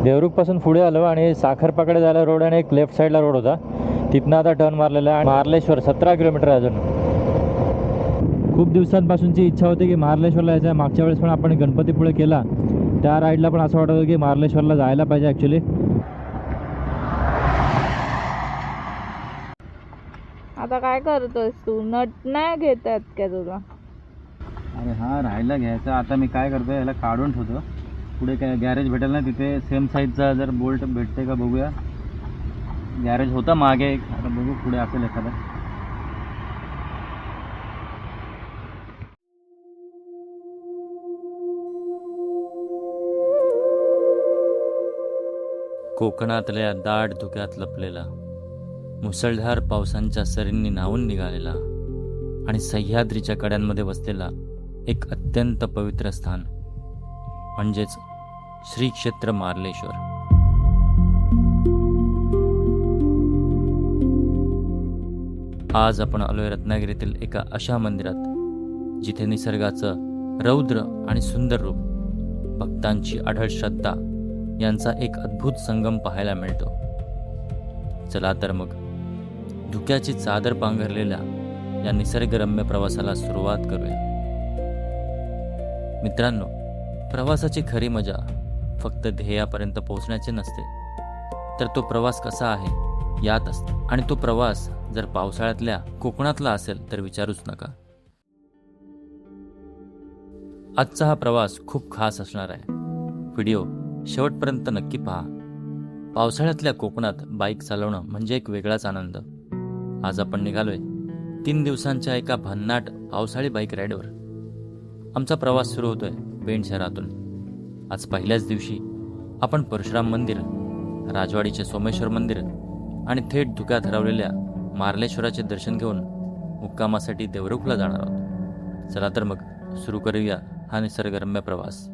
देवरुखपासून पुढे आलो आणि साखरपाकडे जायला रोड आणि एक लेफ्ट साईडला रोड होता, तिथनं आता टर्न मारलेला आहे. मार्लेश्वर 17 किलोमीटर आहे अजून. खूप दिवसांपासूनची इच्छा होती की मार्लेश्वरला यायचं. मागच्या वेळेस पण आपण गणपतीपुळे केला, त्या राईडला पण असं वाटत होतं की मार्लेश्वरला जायला पाहिजे ॲक्च्युली. आता काय करतोस तू? नट नाही घेतात का तुला? अरे हा राहायला घ्यायचा. आता मी काय करतो, याला काढून ठेवतो. पुढे काय गॅरेज भेटेल ना तिथे सेम साईजचा जर बोल्ट भेटते का बघूया. गॅरेज होता मागे एक, आता बघू पुढे असेल एखादा. कोकणातल्या दाट धुक्यात लपलेला, मुसळधार पावसांच्या सरींनी न्हावून निघालेला आणि सह्याद्रीच्या कड्यांमध्ये वसलेला एक अत्यंत पवित्र स्थान म्हणजेच श्री क्षेत्र मार्लेश्वर. आज आपण आलोय रत्नागिरीतील एका अशा मंदिरात जिथे निसर्गाचं रौद्र आणि सुंदर रूप, भक्तांची अढळ श्रद्धा यांचा एक अद्भुत संगम पाहायला मिळतो. चला तर मग धुक्याची चादर पांघरलेल्या या निसर्गरम्य प्रवासाला सुरुवात करूया. मित्रांनो, प्रवासाची खरी मजा फक्त ध्येयापर्यंत पोहोचण्याची नसते, तर तो प्रवास कसा आहे यात असते. आणि तो प्रवास जर पावसाळ्यातल्या कोकणातला असेल तर विचारूच नका. आजचा हा प्रवास खूप खास असणार आहे. व्हिडिओ शेवटपर्यंत नक्की पहा. पावसाळ्यातल्या कोकणात बाईक चालवणं म्हणजे एक वेगळाच आनंद. आज आपण निघालोय 3 दिवसांच्या एका भन्नाट पावसाळी बाईक राईडवर. आमचा प्रवास सुरू होतोय पेण शहरातून. आज पहिल्याच दिवशी आपण परशुराम मंदिर, राजवाडीचे सोमेश्वर मंदिर आणि थेट धुक्यात हरवलेल्या मार्लेश्वराचे दर्शन घेऊन मुक्कामासाठी देवरुखला जाणार आहोत. चला तर मग सुरू करूया हा निसर्गरम्य प्रवास.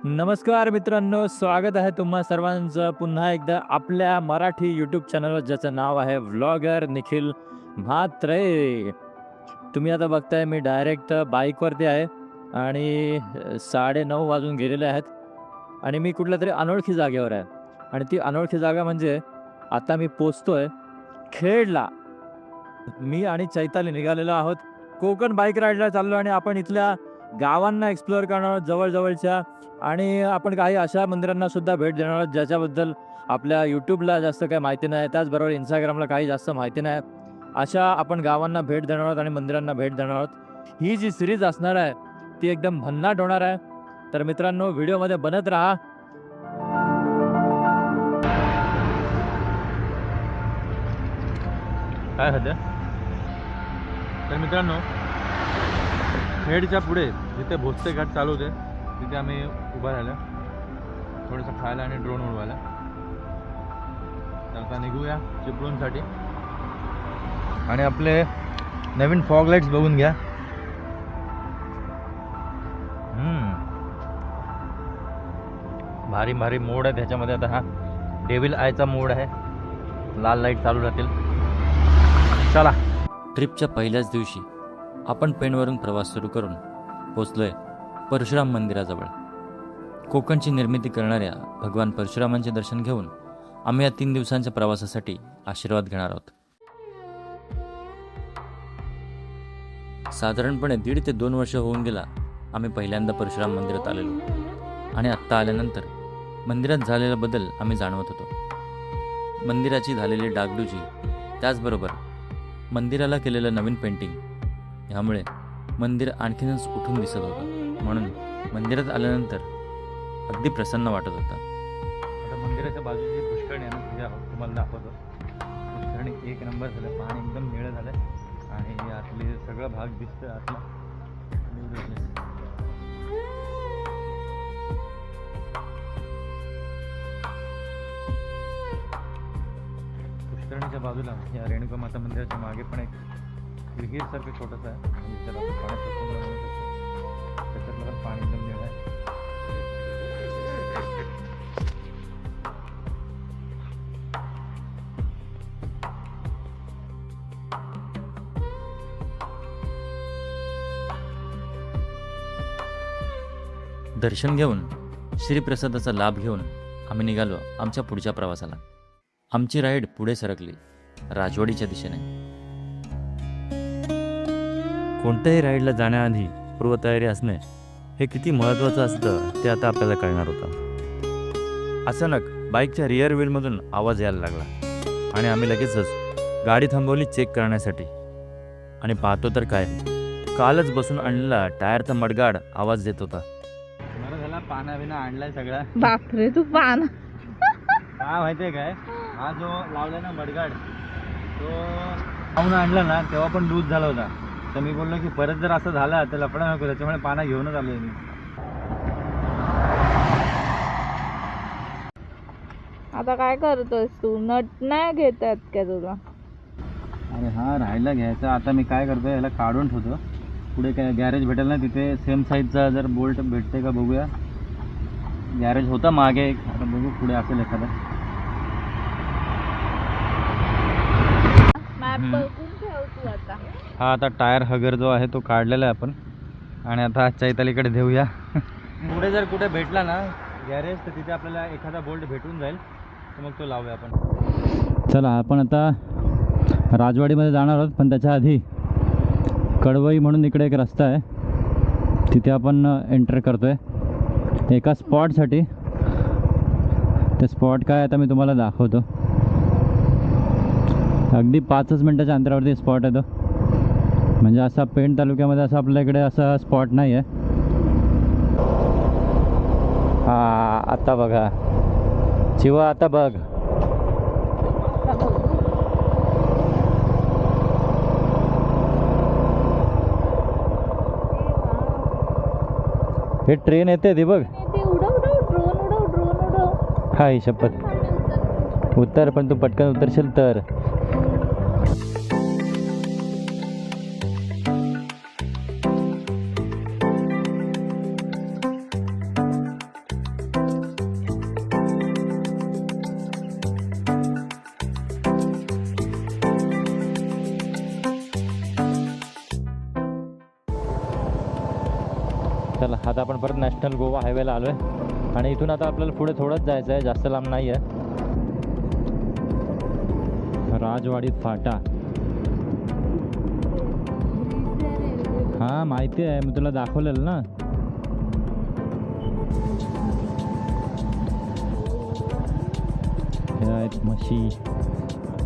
नमस्कार मित्रांनो, स्वागत आहे तुम्हा सर्वांचं पुन्हा एकदा आपल्या मराठी यूट्यूब चॅनलवर, ज्याचं नाव आहे व्लॉगर निखिल म्हात्रे. तुम्ही आता बघताय मी डायरेक्ट बाईकवरती आहे आणि 9:30 वाजून गेलेले आहेत आणि मी कुठल्या तरी अनोळखी जागेवर आहे. आणि ती अनोळखी जागा म्हणजे आता मी पोचतोय खेडला. मी आणि चैताली निघालेलो आहोत कोकण बाईक राईडला चाललो आणि आपण इथल्या गावांना एक्सप्लोअर करणार आहोत जवळजवळच्या. आणि आपण काही अशा मंदिरांना सुद्धा भेट देणार आहोत ज्याच्याबद्दल आपल्या यूट्यूबला जास्त काही माहिती नाही, त्याचबरोबर इंस्टाग्रामला काही जास्त माहिती नाही. अशा आपण गावांना भेट देणार आहोत आणि मंदिरांना भेट देणार आहोत. ही जी सिरीज असणार आहे ती एकदम भन्नाट होणार आहे. तर मित्रांनो, व्हिडिओमध्ये बनत राहा. काय होतं तर मित्रांनो, खेडच्या पुढे जिथे भोसले घाट चालू होते तिथे आम्ही उभा राहिलो थोडंसं खायला आणि ड्रोन उडवायला. तर आता निघूया चिपळूणसाठी. आणि आपले नवीन फॉग लाईट्स बघून घ्या. भारी भारी मोड आहे त्याच्यामध्ये. आता हा डेव्हिल आयचा मोड आहे, लाल लाईट चालू राहतील. चला. ट्रिपच्या पहिल्याच दिवशी आपण पेणवरून प्रवास सुरू करून पोचलोय परशुराम मंदिराजवळ. कोकणची निर्मिती करणाऱ्या भगवान परशुरामांचे दर्शन घेऊन आम्ही या 3 दिवसांच्या प्रवासासाठी आशीर्वाद घेणार आहोत. साधारणपणे 1.5 ते 2 वर्ष होऊन गेला आम्ही पहिल्यांदा परशुराम मंदिरात आलेलो. आणि आत्ता आल्यानंतर मंदिरात झालेला बदल आम्ही जाणवत होतो. मंदिराची झालेली डागडुजी, त्याचबरोबर मंदिराला केलेलं नवीन पेंटिंग, ह्यामुळे मंदिर आणखीनच उठून दिसत होतं. म्हणून मंदिरात आल्यानंतर अगदी प्रसन्न वाटत होतं. आता मंदिराच्या बाजूची पुष्करणी आहे ना, तुम्हाला दाखवतो. पुष्करणी 1 नंबर झालं, पाणी एकदम निळं झालं आणि आतली सगळा भाग दिसतोय. आतला पुष्करणीच्या बाजूला या रेणुका माता मंदिराच्या मागे पण एक विहीरसारखं छोटंसं आहे, त्याला पाण्याचं कुंड म्हणू शकतो. त्याच्यातलं पण पाणी एकदम निळं आहे. दर्शन घेऊन श्रीप्रसादाचा लाभ घेऊन आम्ही निघालो आमच्या पुढच्या प्रवासाला. आमची राईड पुढे सरकली राजवाडीच्या दिशेने. कोणत्याही राईडला जाण्याआधी पूर्वतयारी असणे हे किती महत्त्वाचं असतं ते आता आपल्याला कळणार होतं. अचानक बाईकच्या रिअर व्हीलमधून आवाज यायला लागला आणि आम्ही लगेचच गाडी थांबवली चेक करण्यासाठी. आणि पाहतो तर काय, कालच बसून आणलेला टायरचा मडगाड आवाज देत होता. मला झाला पाना बिना आणलाय सगळा. बापरे, तू पान काय माहितीये काय, हा जो लावलाय ना मडगाड तो लावून आणला ना तेव्हा पण लूज झाला होता. तर मी बोललो की परत जर असं झालं तर लफडा नको, त्याच्यामुळे पाना घेऊनच आलोय मी. आता काय करतोयस तू? नट नाही घेत आहेत का तुला? अरे हा राहायला घ्यायचा. आता मी काय करतो, याला काढून ठेवतो. पुढे काय गॅरेज भेटेल ना तिथे सेम साईजचा जर बोल्ट भेटते का बघूया. गॅरेज होता मागे एक, आता बघू पुढे असेल एखादा. मॅप बघून ठेव तू आता. हा आता टायर हगर जो आहे तो काढलेला आहे आपण आणि आता चैतालीकडे देऊया. पुढे जर कुठे भेटला ना गॅरेज तर तिथे आपल्याला एखादा बोल्ट भेटून जाईल, तर मग तो लावूया आपण. चला आपण आता राजवाडीमध्ये जाणार आहोत, पण त्याच्या आधी कडवई म्हणून इकडे एक रस्ता आहे, तिथे आपण एंटर करतो आहे एका स्पॉटसाठी. ते स्पॉट काय आता मी तुम्हाला दाखवतो. अगदी 5 मिनटाच्या अंतरावरती स्पॉट आहे तो. म्हणजे असा पेण तालुक्यामध्ये असं आपल्या इकडे असा स्पॉट नाही आहे. हां आता बघा शिवा, आता बघ. हे ट्रेन येते ती बघ. ते उडव ड्रोन. हाय शपथ, उतर पण तू पटकन उतरशील तर. चला आता आपण परत नॅशनल गोवा हायवेला आलो आहे आणि इथून आता आपल्याला पुढे थोडंच जायचं आहे, जास्त लांब नाही आहे. राजवाडी फाटा. हां माहिती आहे, मी तुला दाखवलेलं ना. हे आहेत म्हशी,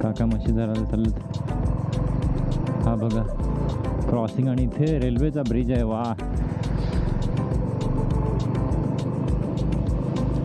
काका म्हशी जरा चालत. हा बघा क्रॉसिंग आणि इथे रेल्वेचा ब्रिज आहे. वा.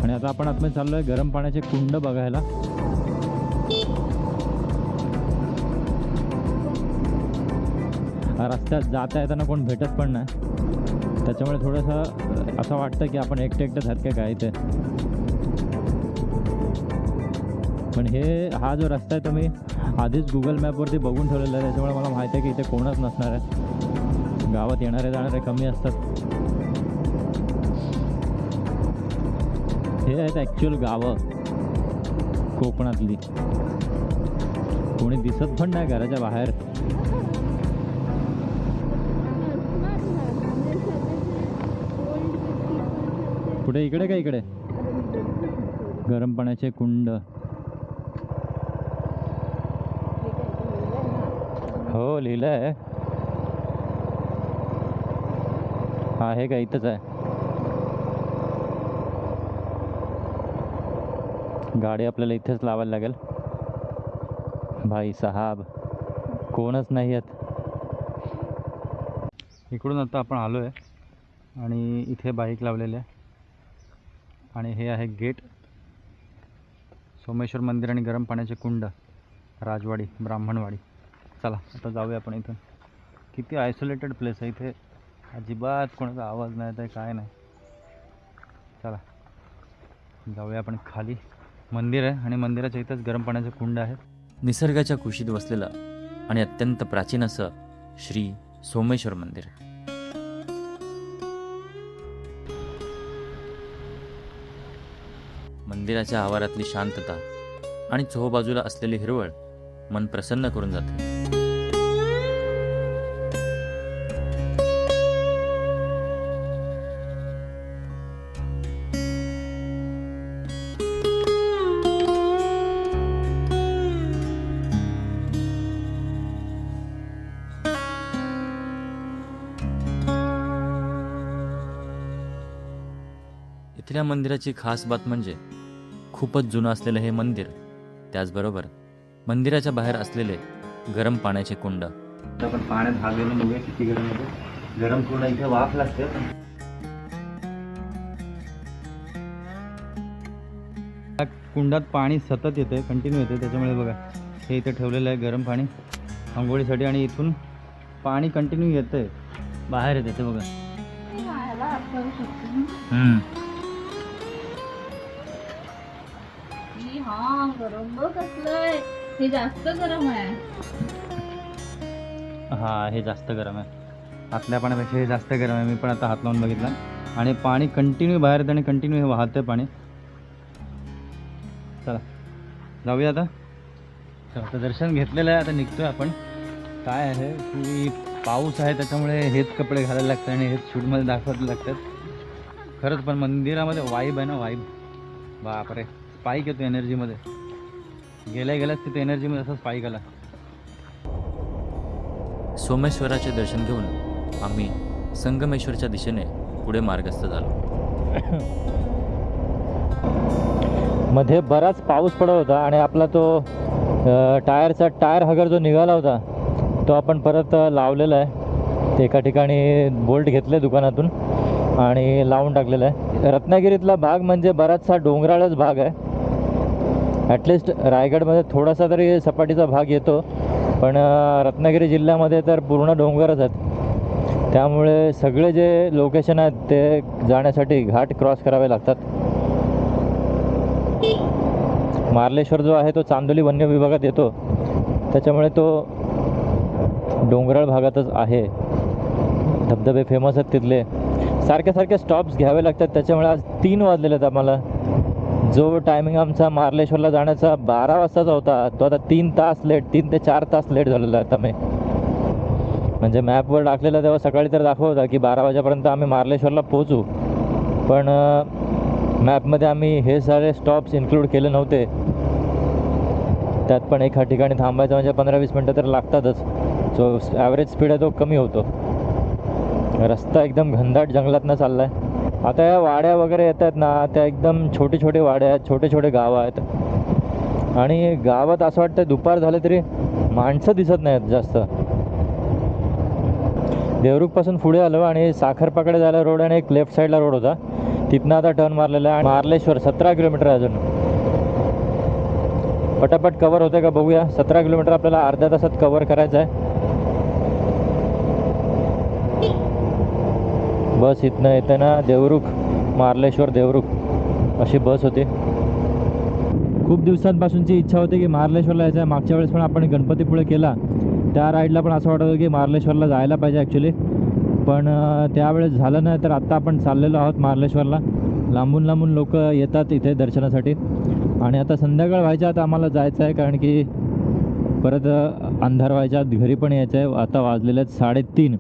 आणि आता आपण आतमध्ये चाललो आहे गरम पाण्याचे कुंड बघायला. रस्त्यात जाता येताना कोण भेटत पण नाही, त्याच्यामुळे थोडंसं असं वाटतं की आपण एकटेच आहेत का काय ते. पण हा जो रस्ता आहे तो मी आधीच गुगल मॅपवरती बघून ठेवलेला आहे, त्याच्यामुळे मला माहिती आहे की इथे कोणच नसणार आहे. गावात येणारे जाणारे कमी असतात. हे आहेत ॲक्च्युअल गावं कोकणातली. कोणी दिसत पण नाही घराच्या बाहेर. पुढे इकडे का इकडे गरम पाण्याचे कुंड. हो लिहिलं आहे. हा हे का इथंच आहे. गाडी आपल्याला इथेच लावायला लागेल. भाई साहब कोणच नाही आहेत. इकडून आता आपण आलो आहे आणि इथे बाईक लावलेली आहे आणि हे आहे गेट. सोमेश्वर मंदिर आणि गरम पाण्याचे कुंड, राजवाडी, ब्राह्मणवाडी. चला आता जाऊया आपण इथून. किती आयसोलेटेड प्लेस आहे इथे, अजिबात कोणाचा आवाज नाही आहे, काय नाही. चला जाऊया आपण खाली. मंदिर आहे आणि मंदिराच्या इथंच गरम पाण्याचे कुंड आहेत. निसर्गाच्या कुशीत वसलेलं आणि अत्यंत प्राचीन असं श्री सोमेश्वर मंदिर. मंदिराच्या आवारातली शांतता आणि चोहोबाजूला असलेली हिरवळ मन प्रसन्न करून जाते. इथल्या मंदिराची खास बात म्हणजे खूपच जुनं असलेलं हे मंदिर, त्याचबरोबर मंदिराच्या बाहेर असलेले गरम पाण्याचे कुंड. आपण पाण्यात हात घालून बघूया किती गरम होते. गरम पूर्ण इथे वाफ लागते. कुंडात पाणी सतत येते, कंटिन्यू येते, त्याच्यामुळे बघा हे इथे ठेवलेलं आहे गरम पाणी आंघोळीसाठी आणि इथून पाणी कंटिन्यू येतंय, बाहेर येते ते बघा. हा गरम बघ कसलंय, हे जास्त गरम आहे. हा हे जास्त गरम आहे, आतल्या पाण्यापेक्षा हे जास्त गरम आहे. मी पण आता हात लावून बघितला आणि पाणी कंटिन्यू बाहेर येतं आणि कंटिन्यू हे वाहतंय पाणी. चला जाऊया आता. तर दर्शन घेतलेलं आहे, आता निघतोय आपण. काय आहे की पाऊस आहे त्याच्यामुळे हेच कपडे घालायला लागतात आणि हेच शूटमध्ये दाखवायला लागतात. खरंच पण मंदिरामध्ये वाईब आहे ना, वाईब बापरे, स्पाईक येतो एनर्जीमध्ये. गेल्याच तिथे एनर्जीमध्ये असा स्पाईक आला. सोमेश्वराचे दर्शन घेऊन आम्ही संगमेश्वरच्या दिशेने पुढे मार्गस्थ झालो. मध्ये बराच पाऊस पडत होता आणि आपला तो टायर हगर जो निघाला होता तो आपण परत लावलेला आहे. ते एका ठिकाणी बोल्ट घेतले दुकानातून आणि लावून टाकलेला आहे. रत्नागिरीतला भाग म्हणजे बराचसा डोंगराळच भाग आहे. ॲटलिस्ट रायगडमध्ये थोडासा तरी सपाटीचा भाग येतो, पण रत्नागिरी जिल्ह्यामध्ये तर पूर्ण डोंगरच आहेत. त्यामुळे सगळे जे लोकेशन आहेत ते जाण्यासाठी घाट क्रॉस करावे लागतात. मार्लेश्वर जो आहे तो चांदोली वन्य विभागात येतो, त्याच्यामुळे तो डोंगराळ भागातच आहे. धबधबे फेमस आहेत तिथले. सारखे स्टॉप्स घ्यावे लागतात, त्याच्यामुळे आज 3 वाजलेले आहेत आम्हाला. जो टायमिंग आमचा मार्लेश्वरला जाण्याचा 12 वाजताचा होता, तो आता 3 तास लेट, 3 ते 4 तास लेट झालेला आहे आता. मी म्हणजे मॅपवर टाकलेलं तेव्हा सकाळी तर दाखवत होता की 12 वाजेपर्यंत आम्ही मार्लेश्वरला पोहोचू, पण मॅपमध्ये आम्ही हे सारे स्टॉप्स इन्क्लूड केले नव्हते. त्यात पण एका ठिकाणी थांबायचं म्हणजे 15-20 मिनटं तर लागतातच. जो ॲव्हरेज स्पीड आहे तो कमी होतो. रस्ता एकदम घनदाट जंगलातनं चालला आहे. आता या वाड्या वगैरे येत आहेत ना, त्या एकदम छोटे वाड्या आहेत, छोटे गावं आहेत. आणि गावात असं वाटतं दुपार झाले तरी माणसं दिसत नाहीत जास्त. देवरुखपासून पुढे आलो आणि साखरपाकडे जायला रोड आणि एक लेफ्ट साईडला रोड होता, तिथनं आता टर्न मारलेला आहे. मार्लेश्वर 17 किलोमीटर आहे अजून. पटापट कवर होते का बघूया. 17 किलोमीटर आपल्याला अर्ध्या तासात कवर करायचं आहे. बस इथनं येते ना, देवरुख मार्लेश्वर देवरुख अशी बस होती. खूप दिवसांपासूनची इच्छा होती की मार्लेश्वरला यायचं आहे. मागच्या वेळेस पण आपण गणपतीपुळे केला, त्या राईडला पण असं वाटत होतं की मार्लेश्वरला जायला पाहिजे ॲक्च्युली, पण त्यावेळेस झालं नाही. तर आत्ता आपण चाललेलो आहोत मार्लेश्वरला. लांबून लोक येतात इथे दर्शनासाठी. आणि आता संध्याकाळ व्हायच्या आता आम्हाला जायचं आहे, कारण की परत अंधार व्हायच्या आत घरी पण यायचं आहे. आता वाजलेले आहेत 3:30.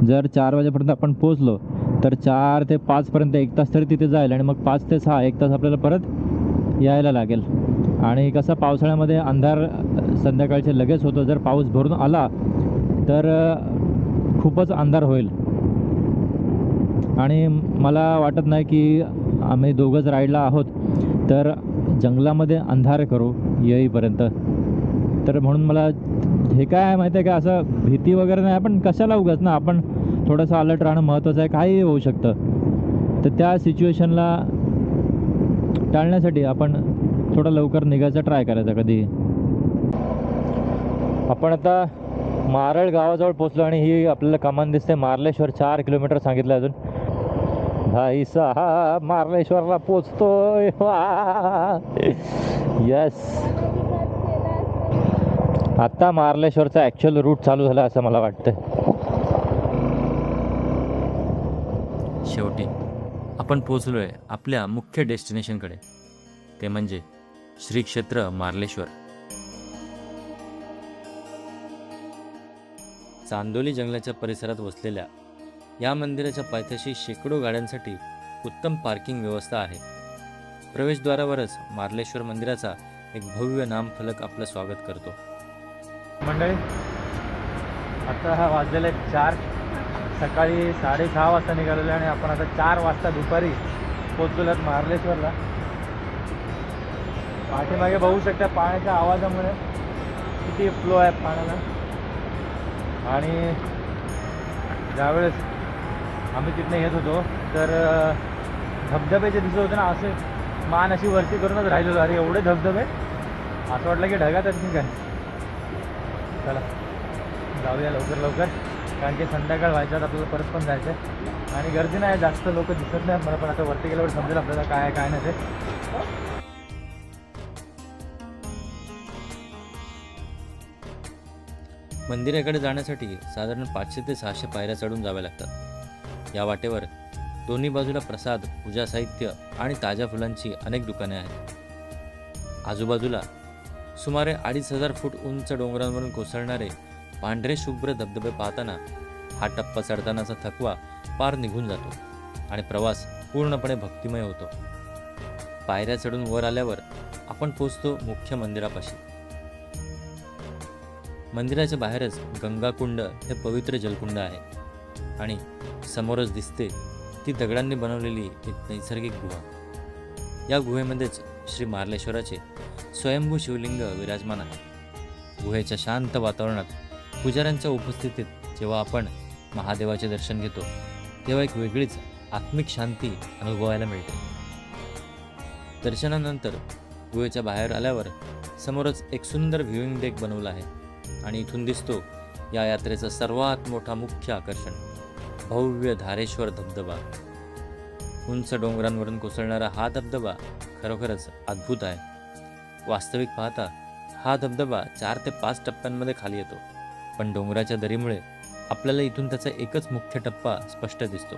जर 4 वाजेपर्यंत आपण पोचलो तर 4 ते 5पर्यंत 1 तास तरी तिथे जाईल, आणि मग 5 ते 6 1 तास आपल्याला परत यायला लागेल. आणि कसं पावसाळ्यामध्ये अंधार संध्याकाळचे लगेच होतो. जर पाऊस भरून आला तर खूपच अंधार होईल. आणि मला वाटत नाही की आम्ही दोघंच राईडला आहोत तर जंगलामध्ये अंधार करू येईपर्यंत. तर म्हणून मला हे काय आहे माहिती आहे का, असं भीती वगैरे नाही, पण कशाला उगाच ना, आपण थोडंसं अलर्ट राहणं महत्त्वाचं आहे. काहीही होऊ शकतं. तर त्या सिच्युएशनला टाळण्यासाठी आपण थोडं लवकर निघायचा ट्राय करायचा कधी. आपण आता मारळ गावाजवळ पोचलो आणि ही आपल्याला कमान दिसते. मार्लेश्वर 4 किलोमीटर सांगितलं अजून. भाई साहेब मार्लेश्वरला पोचतोय. यस, आता मार्लेश्वरचा ॲक्च्युअल रूट चालू झाला असं मला वाटतं. शेवटी आपण पोचलो आहे आपल्या मुख्य डेस्टिनेशनकडे, ते म्हणजे श्री क्षेत्र मार्लेश्वर. चांदोली जंगलाच्या परिसरात वसलेल्या या मंदिराच्या पायथ्याशी शेकडो गाड्यांसाठी उत्तम पार्किंग व्यवस्था आहे. प्रवेशद्वारावरच मार्लेश्वर मंदिराचा एक भव्य नामफलक आपलं स्वागत करतो. मंडळी, आता वाजलेले 4. सकाळी 6:30 वाजता निघालेलो आणि आपण आता 4 वाजता दुपारी पोहोचलो आहेत मार्लेश्वरला. पाठीमागे बघू शकता पाण्याच्या आवाजामुळे किती फ्लो आहे पाण्याला. आणि ज्यावेळेस आम्ही तिथनं येत होतो तर धबधबे जे दिसत होते ना असे मान अशी वरती करूनच राहिलेलो. अरे एवढे धबधबे असं वाटलं की ढगात आहेत की काय. चला जाऊया लवकर लवकर, कारण की संध्याकाळ व्हायच्यात आपल्याला परत पण जायचं आहे. आणि गर्दी नाही, जास्त लोक दिसत नाहीत मला, पण आता वरती गेल्यावर समजेल आपल्याला काय आहे काय नाही ते. मंदिराकडे जाण्यासाठी साधारण 500 ते 600 पायऱ्या चढून जाव्या लागतात. या वाटेवर दोन्ही बाजूला प्रसाद, पूजा साहित्य आणि ताज्या फुलांची अनेक दुकाने आहेत. आजूबाजूला सुमारे 2500 फूट उंच डोंगरांवरून कोसळणारे पांढरे शुभ्र धबधबे पाहताना हा टप्पा चढतानाचा थकवा पार निघून जातो आणि प्रवास पूर्णपणे भक्तिमय होतो. पायऱ्या चढून वर आल्यावर आपण पोचतो मुख्य मंदिरापाशी. मंदिराच्या बाहेरच गंगाकुंड हे पवित्र जलकुंड आहे आणि समोरच दिसते ती दगडांनी बनवलेली एक नैसर्गिक गुहा. या गुहेमध्येच श्री मार्लेश्वराचे स्वयंभू शिवलिंग विराजमान आहे. गुहेच्या शांत वातावरणात पुजाऱ्यांच्या उपस्थितीत जेव्हा आपण महादेवाचे दर्शन घेतो तेव्हा एक वेगळीच आत्मिक शांती अनुभवायला मिळते. दर्शनानंतर गुहेच्या बाहेर आल्यावर समोरच एक सुंदर व्ह्यूइंग डेक बनवला आहे आणि इथून दिसतो या यात्रेचं सर्वात मोठा मुख्य आकर्षण, भव्य धारेश्वर धबधबा. उंच डोंगरांवरून कोसळणारा हा धबधबा खरोखरच अद्भुत आहे. वास्तविक पाहता हा धबधबा 4 ते 5 टप्प्यांमध्ये खाली येतो, पण डोंगराच्या दरीमुळे आपल्याला इथून त्याचा एकच मुख्य टप्पा स्पष्ट दिसतो.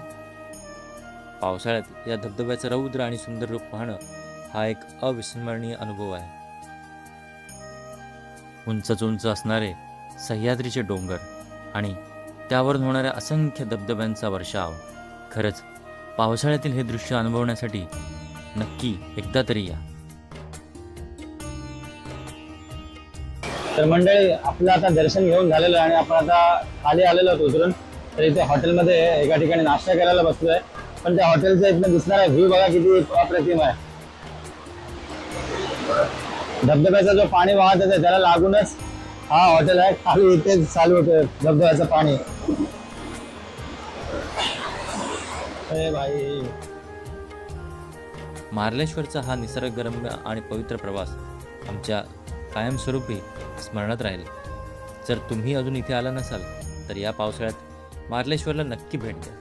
पावसाळ्यात या धबधब्याचं रौद्र आणि सुंदर रूप पाहणं हा एक अविस्मरणीय अनुभव आहे. उंच उंच असणारे सह्याद्रीचे डोंगर आणि त्यावरून होणाऱ्या असंख्य धबधब्यांचा वर्षाव, खरंच पावसाळ्यातील हे दृश्य अनुभवण्यासाठी नक्की एकदा तरी या. तर मंडळी, आपलं आता दर्शन घेऊन झालेलं आहे आणि आपण आता खाली आलेलो आहोत उतरून. तर इथे हॉटेलमध्ये एका ठिकाणी नाश्ता करायला बसलोय. पण त्या हॉटेलचा इथनं दिसणारा व्ह्यू बघा किती अप्रतिम आहे. धबधब्याचा जो पाणी वाहत आहे त्याला लागूनच हा हॉटेल आहे. खाली इथेच चालू होतं धबधब्याचं पाणी. अरे भाई, मार्लेश्वरचा हा निसर्गरम्य आणि पवित्र प्रवास आमच्या कायमस्वरूपी स्मरणात राहील. जर तुम्ही अजून इथे आला नसाल तर या पावसाळ्यात मार्लेश्वरला नक्की भेट द्या.